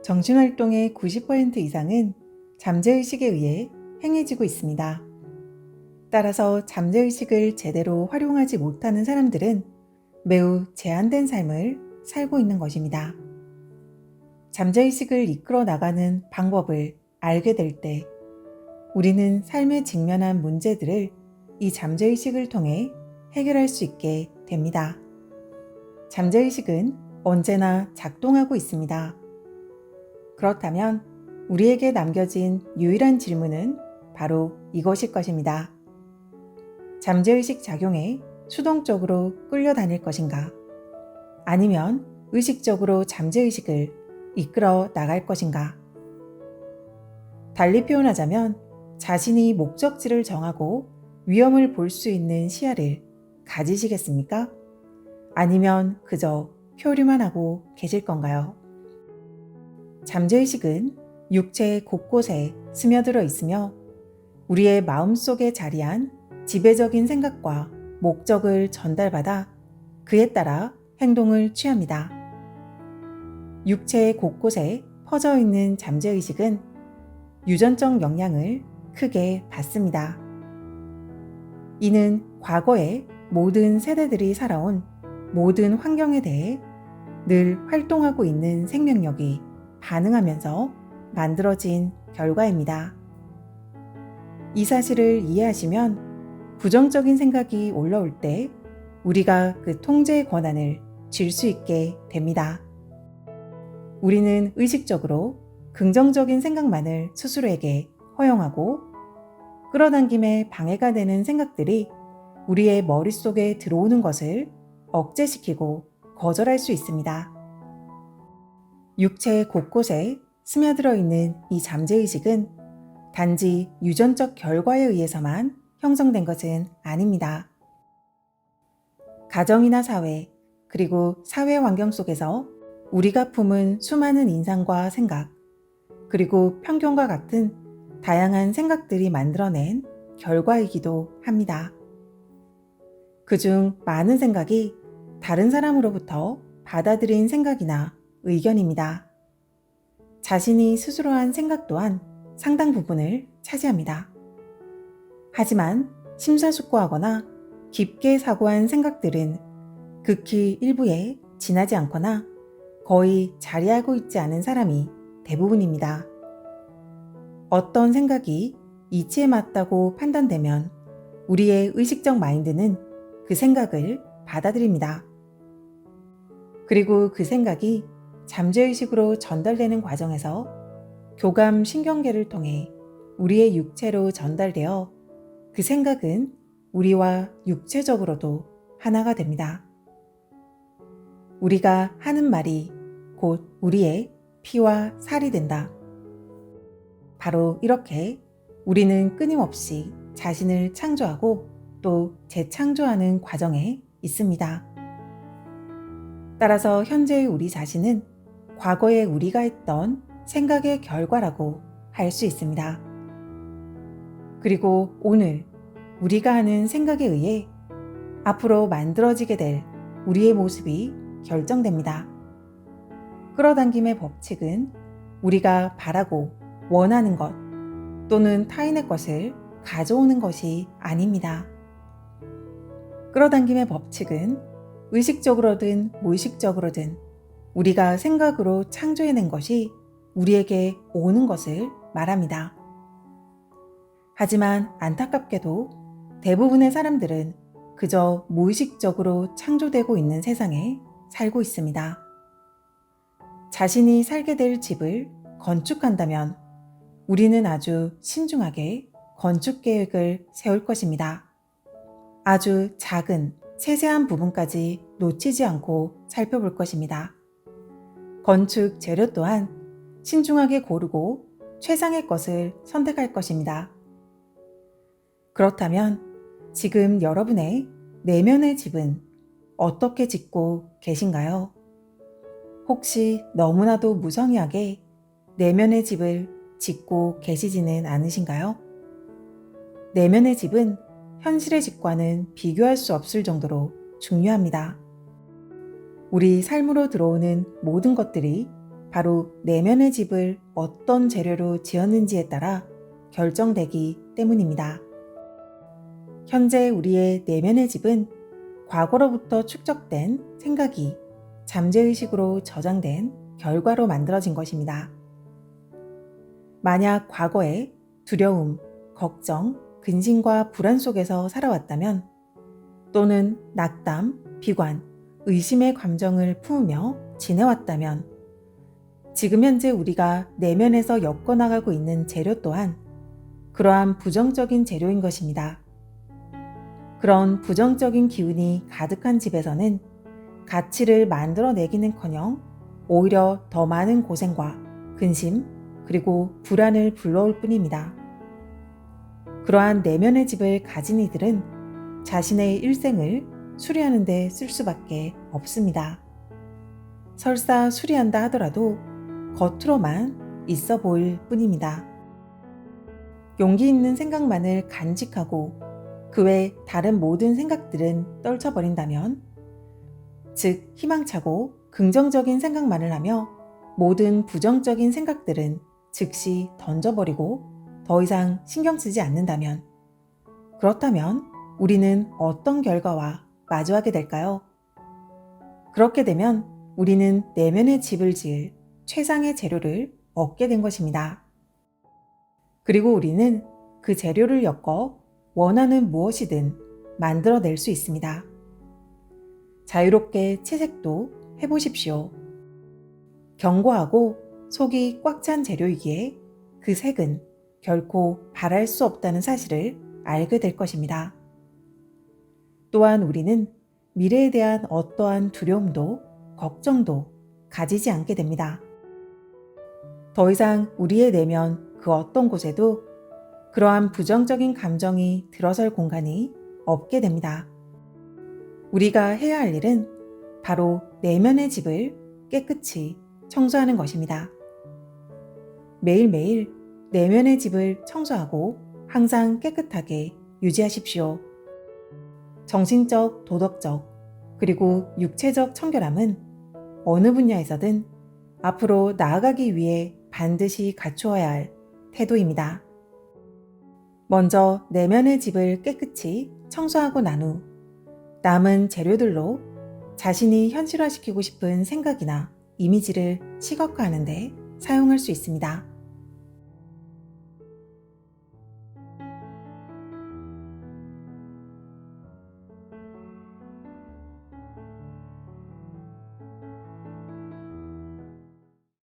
정신활동의 90% 이상은 잠재의식에 의해 행해지고 있습니다. 따라서 잠재의식을 제대로 활용하지 못하는 사람들은 매우 제한된 삶을 살고 있는 것입니다. 잠재의식을 이끌어 나가는 방법을 알게 될 때 우리는 삶에 직면한 문제들을 이 잠재의식을 통해 해결할 수 있게 됩니다. 잠재의식은 언제나 작동하고 있습니다. 그렇다면 우리에게 남겨진 유일한 질문은 바로 이것일 것입니다. 잠재의식 작용에 수동적으로 끌려다닐 것인가? 아니면 의식적으로 잠재의식을 이끌어 나갈 것인가? 달리 표현하자면 자신이 목적지를 정하고 위험을 볼 수 있는 시야를 가지시겠습니까? 아니면 그저 표류만 하고 계실 건가요? 잠재의식은 육체 곳곳에 스며들어 있으며 우리의 마음속에 자리한 지배적인 생각과 목적을 전달받아 그에 따라 행동을 취합니다. 육체 곳곳에 퍼져 있는 잠재의식은 유전적 영향을 크게 받습니다. 이는 과거의 모든 세대들이 살아온 모든 환경에 대해 늘 활동하고 있는 생명력이 반응하면서 만들어진 결과입니다. 이 사실을 이해하시면 부정적인 생각이 올라올 때 우리가 그 통제의 권한을 쥘 수 있게 됩니다. 우리는 의식적으로 긍정적인 생각만을 스스로에게 허용하고 끌어당김에 방해가 되는 생각들이 우리의 머릿속에 들어오는 것을 억제시키고 거절할 수 있습니다. 육체 곳곳에 스며들어 있는 이 잠재의식은 단지 유전적 결과에 의해서만 형성된 것은 아닙니다. 가정이나 사회, 그리고 사회 환경 속에서 우리가 품은 수많은 인상과 생각, 그리고 편견과 같은 다양한 생각들이 만들어낸 결과이기도 합니다. 그중 많은 생각이 다른 사람으로부터 받아들인 생각이나 의견입니다. 자신이 스스로 한 생각 또한 상당 부분을 차지합니다. 하지만 심사숙고하거나 깊게 사고한 생각들은 극히 일부에 지나지 않거나 거의 자리하고 있지 않은 사람이 대부분입니다. 어떤 생각이 이치에 맞다고 판단되면 우리의 의식적 마인드는 그 생각을 받아들입니다. 그리고 그 생각이 잠재의식으로 전달되는 과정에서 교감 신경계를 통해 우리의 육체로 전달되어 그 생각은 우리와 육체적으로도 하나가 됩니다. 우리가 하는 말이 곧 우리의 피와 살이 된다. 바로 이렇게 우리는 끊임없이 자신을 창조하고 또 재창조하는 과정에 있습니다. 따라서 현재의 우리 자신은 과거에 우리가 했던 생각의 결과라고 할 수 있습니다. 그리고 오늘 우리가 하는 생각에 의해 앞으로 만들어지게 될 우리의 모습이 결정됩니다. 끌어당김의 법칙은 우리가 바라고 원하는 것 또는 타인의 것을 가져오는 것이 아닙니다. 끌어당김의 법칙은 의식적으로든 무의식적으로든 우리가 생각으로 창조해낸 것이 우리에게 오는 것을 말합니다. 하지만 안타깝게도 대부분의 사람들은 그저 무의식적으로 창조되고 있는 세상에 살고 있습니다. 자신이 살게 될 집을 건축한다면 우리는 아주 신중하게 건축 계획을 세울 것입니다. 아주 작은 세세한 부분까지 놓치지 않고 살펴볼 것입니다. 건축 재료 또한 신중하게 고르고 최상의 것을 선택할 것입니다. 그렇다면 지금 여러분의 내면의 집은 어떻게 짓고 계신가요? 혹시 너무나도 무성의하게 내면의 집을 짓고 계시지는 않으신가요? 내면의 집은 현실의 집과는 비교할 수 없을 정도로 중요합니다. 우리 삶으로 들어오는 모든 것들이 바로 내면의 집을 어떤 재료로 지었는지에 따라 결정되기 때문입니다. 현재 우리의 내면의 집은 과거로부터 축적된 생각이 잠재의식으로 저장된 결과로 만들어진 것입니다. 만약 과거에 두려움, 걱정, 근심과 불안 속에서 살아왔다면, 또는 낙담, 비관, 의심의 감정을 품으며 지내왔다면, 지금 현재 우리가 내면에서 엮어나가고 있는 재료 또한 그러한 부정적인 재료인 것입니다. 그런 부정적인 기운이 가득한 집에서는 가치를 만들어내기는커녕 오히려 더 많은 고생과 근심 그리고 불안을 불러올 뿐입니다. 그러한 내면의 집을 가진 이들은 자신의 일생을 수리하는 데 쓸 수밖에 없습니다. 설사 수리한다 하더라도 겉으로만 있어 보일 뿐입니다. 용기 있는 생각만을 간직하고 그 외 다른 모든 생각들은 떨쳐버린다면, 즉 희망차고 긍정적인 생각만을 하며 모든 부정적인 생각들은 즉시 던져버리고 더 이상 신경 쓰지 않는다면, 그렇다면 우리는 어떤 결과와 마주하게 될까요? 그렇게 되면 우리는 내면의 집을 지을 최상의 재료를 얻게 된 것입니다. 그리고 우리는 그 재료를 엮어 원하는 무엇이든 만들어낼 수 있습니다. 자유롭게 채색도 해보십시오. 견고하고 속이 꽉 찬 재료이기에 그 색은 결코 바랄 수 없다는 사실을 알게 될 것입니다. 또한 우리는 미래에 대한 어떠한 두려움도 걱정도 가지지 않게 됩니다. 더 이상 우리의 내면 그 어떤 곳에도 그러한 부정적인 감정이 들어설 공간이 없게 됩니다. 우리가 해야 할 일은 바로 내면의 집을 깨끗이 청소하는 것입니다. 매일매일 내면의 집을 청소하고 항상 깨끗하게 유지하십시오. 정신적, 도덕적, 그리고 육체적 청결함은 어느 분야에서든 앞으로 나아가기 위해 반드시 갖추어야 할 태도입니다. 먼저 내면의 집을 깨끗이 청소하고 난 후 남은 재료들로 자신이 현실화시키고 싶은 생각이나 이미지를 시각화하는 데 사용할 수 있습니다.